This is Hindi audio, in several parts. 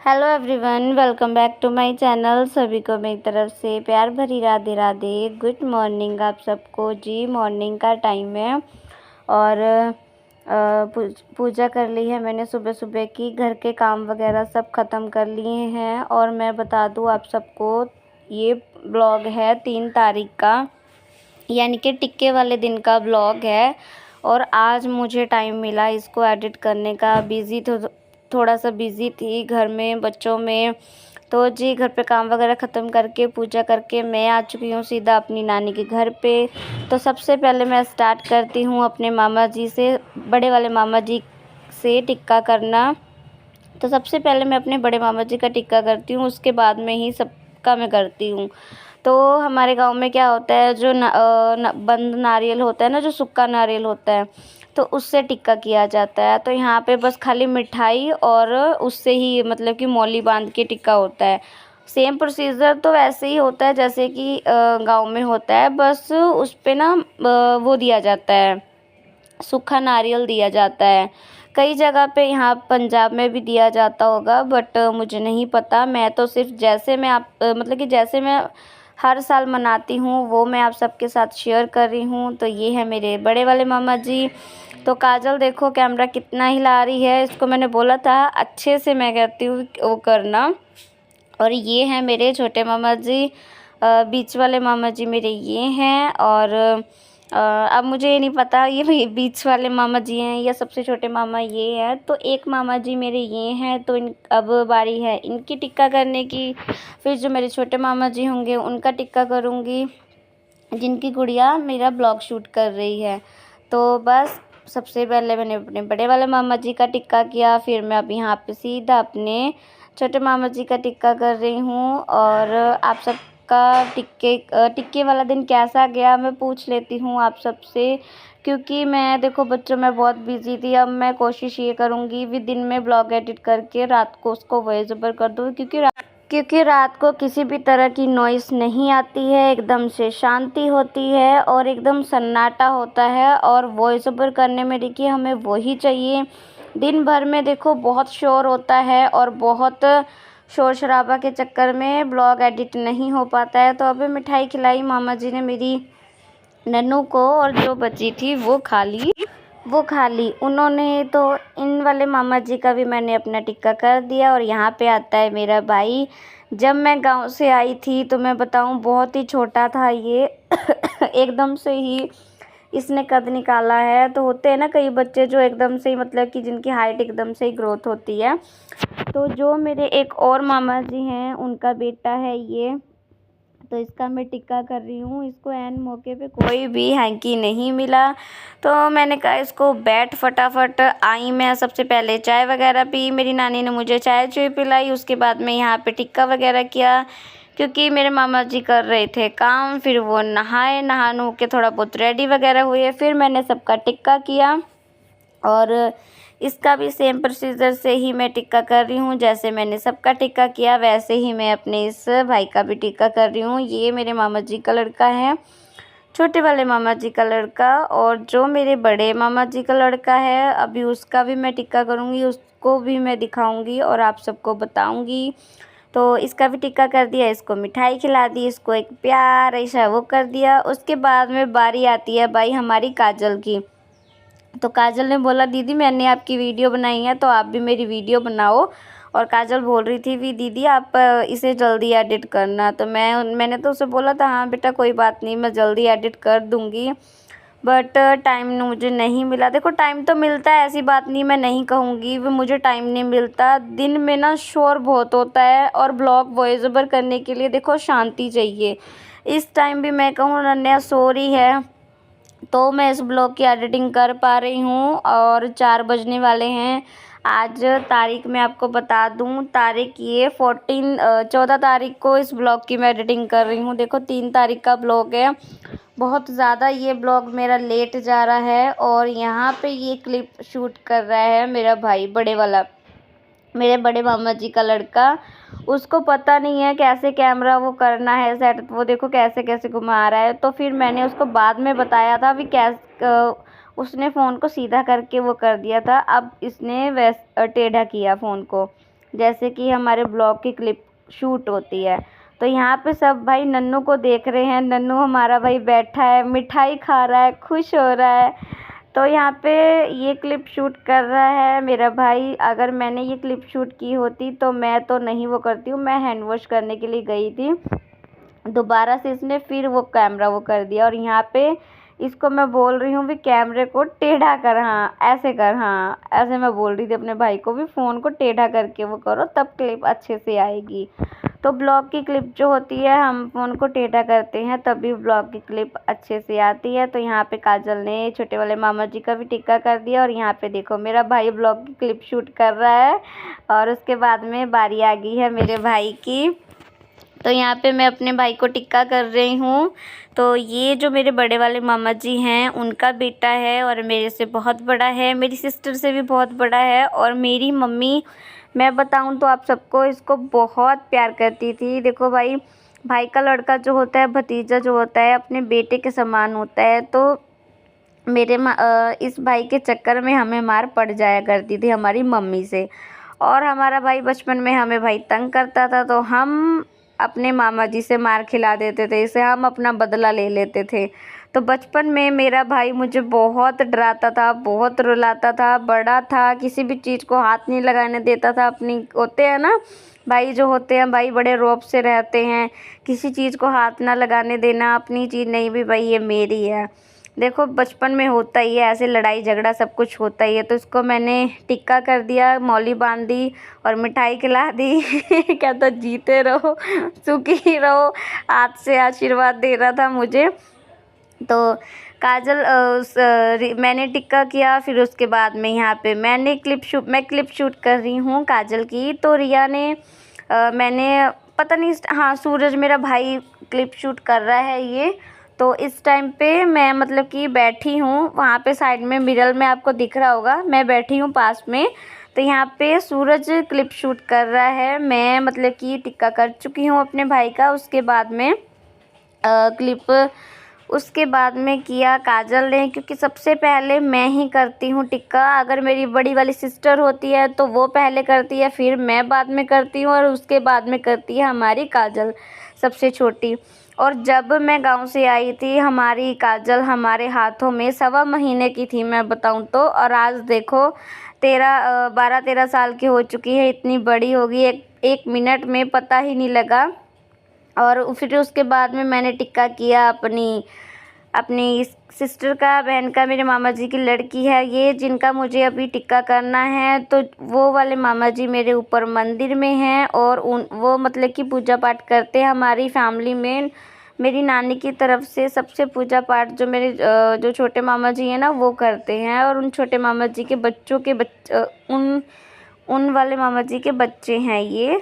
Hello everyone, welcome back to my channel. सभी को मेरी तरफ से प्यार भरी राधे राधे। गुड मॉर्निंग आप सबको जी। मॉर्निंग का टाइम है और पूजा कर ली है मैंने सुबह सुबह की। घर के काम वगैरह सब ख़त्म कर लिए हैं। और मैं बता दूं आप सबको, ये ब्लॉग है 3 तारीख का, यानी कि टिक्के वाले दिन का ब्लॉग है। और आज मुझे टाइम मिला इसको एडिट करने का। थोड़ा सा बिज़ी थी घर में, बच्चों में। तो जी घर पे काम वगैरह ख़त्म करके पूजा करके मैं आ चुकी हूँ सीधा अपनी नानी के घर पे। तो सबसे पहले मैं स्टार्ट करती हूँ अपने मामा जी से, बड़े वाले मामा जी से टिक्का करना। तो सबसे पहले मैं अपने बड़े मामा जी का टिक्का करती हूँ, उसके बाद में ही सबका मैं करती हूँ। तो हमारे गांव में क्या होता है, जो बंद नारियल होता है ना, जो सूखा नारियल होता है, तो उससे टिक्का किया जाता है। तो यहाँ पे बस खाली मिठाई और उससे ही मतलब कि मौली बांध के टिक्का होता है। सेम प्रोसीजर तो वैसे ही होता है जैसे कि गांव में होता है, बस उस पे ना वो दिया जाता है, सूखा नारियल दिया जाता है। कई जगह पे यहाँ पंजाब में भी दिया जाता होगा, बट मुझे नहीं पता। मैं तो सिर्फ जैसे मैं मतलब कि जैसे मैं हर साल मनाती हूँ वो मैं आप सबके साथ शेयर कर रही हूँ। तो ये है मेरे बड़े वाले मामा जी। तो काजल देखो कैमरा कितना हिला रही है, इसको मैंने बोला था अच्छे से मैं कहती हूँ वो करना। और ये हैं मेरे छोटे मामा जी, बीच वाले मामा जी मेरे ये हैं। और अब मुझे ये नहीं पता ये बीच वाले मामा जी हैं या सबसे छोटे मामा ये हैं। तो एक मामा जी मेरे ये हैं। तो अब बारी है इनकी टिक्का करने की। फिर जो मेरे छोटे मामा जी होंगे उनका टिक्का करूँगी, जिनकी गुड़िया मेरा ब्लॉग शूट कर रही है। तो बस सबसे पहले मैंने अपने बड़े वाले मामा जी का टिक्का किया, फिर मैं अब यहाँ पे सीधा अपने छोटे मामा जी का टिक्का कर रही हूँ। और आप सबका टिक्के वाला दिन कैसा गया मैं पूछ लेती हूँ आप सबसे, क्योंकि मैं देखो बच्चों में बहुत बिजी थी। अब मैं कोशिश ये करूँगी भी दिन में ब्लॉग एडिट करके रात को उसको वॉइस ओवर कर दूँ, क्योंकि रात को किसी भी तरह की नॉइस नहीं आती है, एकदम से शांति होती है और एकदम सन्नाटा होता है। और वॉइस ओवर करने में देखिए हमें वही चाहिए। दिन भर में देखो बहुत शोर होता है और बहुत शोर शराबा के चक्कर में ब्लॉग एडिट नहीं हो पाता है। तो अभी मिठाई खिलाई मामा जी ने मेरी नन्नू को, और जो बची थी वो खा ली उन्होंने। तो इन वाले मामा जी का भी मैंने अपना टिक्का कर दिया। और यहाँ पे आता है मेरा भाई। जब मैं गांव से आई थी तो मैं बताऊं बहुत ही छोटा था ये एकदम से ही इसने कद निकाला है। तो होते हैं ना कई बच्चे जो एकदम से ही मतलब कि जिनकी हाइट एकदम से ही ग्रोथ होती है। तो जो मेरे एक और मामा जी हैं उनका बेटा है ये। तो इसका मैं टिक्का कर रही हूँ। इसको एन मौके पे कोई भी हैंकी नहीं मिला, तो मैंने कहा इसको बैठ फटाफट आई। मैं सबसे पहले चाय वगैरह पी, मेरी नानी ने मुझे चाय चुई पिलाई। उसके बाद में यहाँ पे टिक्का वगैरह किया, क्योंकि मेरे मामा जी कर रहे थे काम। फिर वो नहाए, नहा नु के थोड़ा बहुत रेडी वगैरह हुए, फिर मैंने सबका टिक्का किया। और इसका भी सेम प्रोसीजर से ही मैं टिक्का कर रही हूँ। जैसे मैंने सबका टिक्का किया वैसे ही मैं अपने इस भाई का भी टिक्का कर रही हूँ। ये मेरे मामा जी का लड़का है, छोटे वाले मामा जी का लड़का। और जो मेरे बड़े मामा जी का लड़का है अभी उसका भी मैं टिक्का करूँगी, उसको भी मैं दिखाऊँगी और आप सबको बताऊँगी। तो इसका भी टिक्का कर दिया, इसको मिठाई खिला दी, इसको एक प्यार ऐसा वो कर दिया। उसके बाद में बारी आती है भाई हमारी काजल की। तो काजल ने बोला दीदी मैंने आपकी वीडियो बनाई है तो आप भी मेरी वीडियो बनाओ। और काजल बोल रही थी भी दीदी आप इसे जल्दी एडिट करना। तो मैंने तो उसे बोला था हाँ बेटा कोई बात नहीं मैं जल्दी एडिट कर दूँगी, बट टाइम मुझे नहीं मिला। देखो टाइम तो मिलता है, ऐसी बात नहीं, मैं नहीं कहूँगी वो मुझे टाइम नहीं मिलता। दिन में ना शोर बहुत होता है और ब्लॉग वॉइस ओवर करने के लिए देखो शांति चाहिए। इस टाइम भी मैं कहूँ नन्या सो रही है तो मैं इस ब्लॉग की एडिटिंग कर पा रही हूँ। और 4 बजने वाले हैं। आज तारीख मैं आपको बता दूँ, तारीख ये 14 तारीख को इस ब्लॉग की मैं एडिटिंग कर रही हूँ। देखो 3 तारीख का ब्लॉग है, बहुत ज़्यादा ये ब्लॉग मेरा लेट जा रहा है। और यहाँ पे ये क्लिप शूट कर रहा है मेरा भाई बड़े वाला, मेरे बड़े मामा जी का लड़का। उसको पता नहीं है कैसे कैमरा वो करना है सेट, वो देखो कैसे कैसे घुमा रहा है। तो फिर मैंने उसको बाद में बताया था भी उसने फ़ोन को सीधा करके वो कर दिया था, अब इसने टेढ़ा किया फ़ोन को। जैसे कि हमारे ब्लॉग की क्लिप शूट होती है। तो यहाँ पे सब भाई नन्नू को देख रहे हैं। नन्नू हमारा भाई बैठा है, मिठाई खा रहा है, खुश हो रहा है। तो यहाँ पे ये क्लिप शूट कर रहा है मेरा भाई। अगर मैंने ये क्लिप शूट की होती तो मैं तो नहीं वो करती हूँ, मैं हैंड वॉश करने के लिए गई थी। दोबारा से इसने फिर वो कैमरा वो कर दिया, और यहाँ पे इसको मैं बोल रही हूँ भी कैमरे को टेढ़ा कर, हाँ ऐसे कर, हाँ ऐसे मैं बोल रही थी अपने भाई को भी फ़ोन को टेढ़ा करके वो करो, तब क्लिप अच्छे से आएगी। तो ब्लॉग की क्लिप जो होती है हम फ़ोन को टेढ़ा करते हैं तभी ब्लॉग की क्लिप अच्छे से आती है। तो यहाँ पे काजल ने छोटे वाले मामा जी का भी टिक्का कर दिया, और यहाँ पे देखो मेरा भाई ब्लॉग की क्लिप शूट कर रहा है। और उसके बाद में बारी आ गई है मेरे भाई की। तो यहाँ पे मैं अपने भाई को टिक्का कर रही हूँ। तो ये जो मेरे बड़े वाले मामा जी हैं उनका बेटा है, और मेरे से बहुत बड़ा है, मेरी सिस्टर से भी बहुत बड़ा है। और मेरी मम्मी, मैं बताऊँ तो आप सबको, इसको बहुत प्यार करती थी। देखो भाई, भाई का लड़का जो होता है, भतीजा जो होता है, अपने बेटे के समान होता है। तो मेरे इस भाई के चक्कर में हमें मार पड़ जाया करती थी हमारी मम्मी से। और हमारा भाई बचपन में हमें भाई तंग करता था, तो हम अपने मामा जी से मार खिला देते थे, इसे हम अपना बदला ले लेते थे। तो बचपन में मेरा भाई मुझे बहुत डराता था, बहुत रुलाता था, बड़ा था, किसी भी चीज़ को हाथ नहीं लगाने देता था। अपनी होते हैं ना भाई, जो होते हैं भाई बड़े रौब से रहते हैं, किसी चीज़ को हाथ ना लगाने देना, अपनी चीज़ नहीं भी भाई ये मेरी है। देखो बचपन में होता ही है ऐसे, लड़ाई झगड़ा सब कुछ होता ही है। तो इसको मैंने टिक्का कर दिया, मौली बांध दी और मिठाई खिला दी। कहता जीते रहो, सुखी रहो, हाथ से आशीर्वाद दे रहा था मुझे। तो काजल मैंने टिक्का किया, फिर उसके बाद में यहाँ पे मैं क्लिप शूट कर रही हूँ काजल की। तो रिया ने मैंने पता नहीं, हाँ सूरज मेरा भाई क्लिप शूट कर रहा है ये। तो इस टाइम पे मैं मतलब कि बैठी हूँ वहाँ पे साइड में, मिरर में आपको दिख रहा होगा, मैं बैठी हूँ पास में। तो यहाँ पे सूरज क्लिप शूट कर रहा है, मैं मतलब कि टिक्का कर चुकी हूँ अपने भाई का। उसके बाद में क्लिप उसके बाद में किया काजल ने, क्योंकि सबसे पहले मैं ही करती हूँ टिक्का। अगर मेरी बड़ी वाली सिस्टर होती है तो वो पहले करती है, फिर मैं बाद में करती हूँ, और उसके बाद में करती है हमारी काजल सबसे छोटी। और जब मैं गांव से आई थी, हमारी काजल हमारे हाथों में 1.25 महीने की थी मैं बताऊँ तो। और आज देखो 12-13 साल की हो चुकी है, इतनी बड़ी होगी, एक मिनट में पता ही नहीं लगा। और फिर उसके बाद में मैंने टिक्का किया अपनी सिस्टर का, बहन का, मेरे मामा जी की लड़की है ये, जिनका मुझे अभी टिक्का करना है। तो वो वाले मामा जी मेरे ऊपर मंदिर में हैं, और वो मतलब कि पूजा पाठ करते हैं। हमारी फैमिली में मेरी नानी की तरफ से सबसे पूजा पाठ जो मेरे जो छोटे मामा जी हैं ना वो करते हैं। और उन छोटे मामा जी के बच्चों के उन वाले मामा जी के बच्चे हैं ये।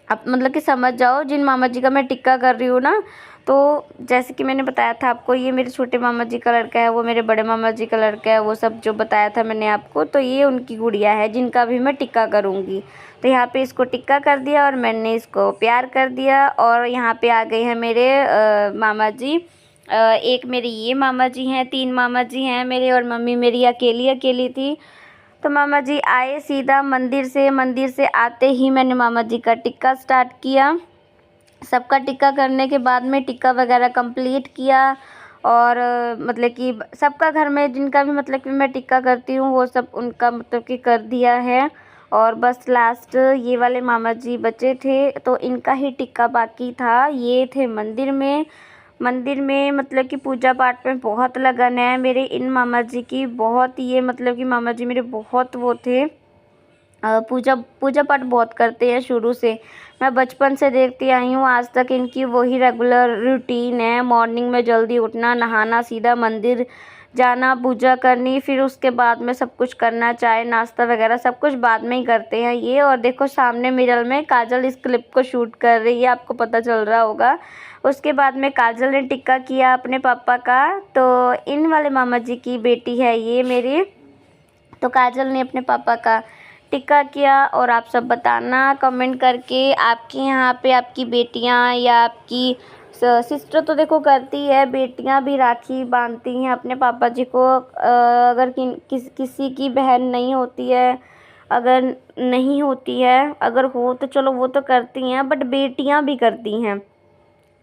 आप मतलब कि समझ जाओ, जिन मामा जी का मैं टिक्का कर रही हूँ ना, तो जैसे कि मैंने बताया था आपको, ये मेरे छोटे मामा जी का लड़का है, वो मेरे बड़े मामा जी का लड़का है, वो सब जो बताया था मैंने आपको। तो ये उनकी गुड़िया है जिनका भी मैं टिक्का करूँगी। तो यहाँ पे इसको टिक्का कर दिया और मैंने इसको प्यार कर दिया। और यहाँ पे आ गए हैं मेरे मामा जी। एक मेरे ये मामा जी हैं, 3 मामा जी हैं मेरे, और मम्मी मेरी अकेली अकेली थी। तो मामा जी आए सीधा मंदिर से आते ही मैंने मामा जी का टिक्का स्टार्ट किया। सबका टिक्का करने के बाद में टिक्का वगैरह कंप्लीट किया। और मतलब कि सबका घर में जिनका भी मतलब कि मैं टिक्का करती हूँ वो सब उनका मतलब कि कर दिया है। और बस लास्ट ये वाले मामा जी बचे थे, तो इनका ही टिक्का बाकी था। ये थे मंदिर में मतलब कि पूजा पाठ में बहुत लगन है मेरे इन मामा जी की, बहुत। ये मतलब कि मामा जी मेरे बहुत वो थे, पूजा पाठ बहुत करते हैं शुरू से। मैं बचपन से देखती आई हूँ आज तक, इनकी वही रेगुलर रूटीन है। मॉर्निंग में जल्दी उठना, नहाना, सीधा मंदिर जाना, पूजा करनी, फिर उसके बाद में सब कुछ करना, चाय नाश्ता वगैरह सब कुछ बाद में ही करते हैं ये। और देखो सामने मिरर में काजल इस क्लिप को शूट कर रही है, आपको पता चल रहा होगा। उसके बाद में काजल ने टिक्का किया अपने पापा का। तो इन वाले मामा जी की बेटी है ये मेरी। तो काजल ने अपने पापा का टिक्का किया। और आप सब बताना कमेंट करके, आपके यहाँ पे आपकी बेटियाँ या आपकी सिस्टर तो देखो करती है, बेटियाँ भी राखी बांधती हैं अपने पापा जी को। अगर किसी की बहन नहीं होती है, अगर नहीं होती है, अगर हो तो चलो वो तो करती हैं, बट बेटियां भी करती हैं।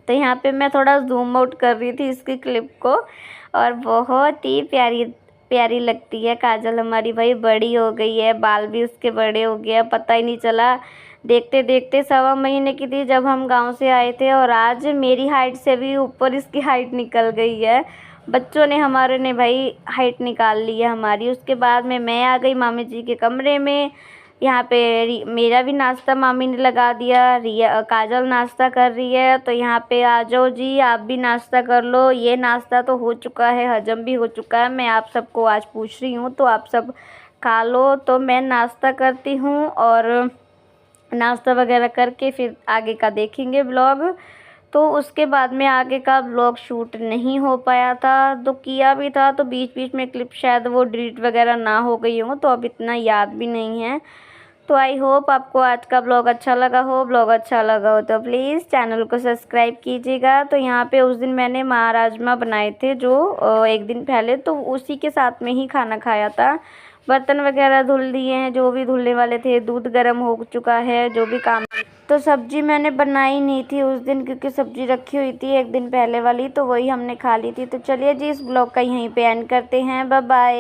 तो यहाँ पे मैं थोड़ा ज़ूम आउट कर रही थी इसकी क्लिप को, और बहुत ही प्यारी प्यारी लगती है काजल हमारी। भाई बड़ी हो गई है, बाल भी उसके बड़े हो गए, पता ही नहीं चला। देखते देखते 1.25 महीने की थी जब हम गांव से आए थे, और आज मेरी हाइट से भी ऊपर इसकी हाइट निकल गई है। बच्चों ने हमारे ने भाई हाइट निकाल ली है हमारी। उसके बाद में मैं आ गई मामी जी के कमरे में। यहाँ पे मेरा भी नाश्ता मामी ने लगा दिया, रिया काजल नाश्ता कर रही है, तो यहाँ पे आ जाओ जी, आप भी नाश्ता कर लो। ये नाश्ता तो हो चुका है, हजम भी हो चुका है। मैं आप सबको आज पूछ रही हूँ तो आप सब खा लो। तो मैं नाश्ता करती हूँ, और नाश्ता वगैरह करके फिर आगे का देखेंगे ब्लॉग। तो उसके बाद में आगे का ब्लॉग शूट नहीं हो पाया था, तो किया भी था तो बीच बीच में क्लिप शायद वो डिलीट वगैरह ना हो गई हो, तो अब इतना याद भी नहीं है। तो आई होप आपको आज का ब्लॉग अच्छा लगा हो। ब्लॉग अच्छा लगा हो तो प्लीज़ चैनल को सब्सक्राइब कीजिएगा। तो यहाँ पे उस दिन मैंने माँ राजमा बनाए थे जो एक दिन पहले, तो उसी के साथ में ही खाना खाया था। बर्तन वगैरह धुल दिए हैं, जो भी धुलने वाले थे, दूध गर्म हो चुका है, जो भी काम। तो सब्जी मैंने बनाई नहीं थी उस दिन, क्योंकि सब्जी रखी हुई थी एक दिन पहले वाली, तो वही हमने खा ली थी। तो चलिए जी, इस ब्लॉग का यहीं पे एंड करते हैं। Bye bye.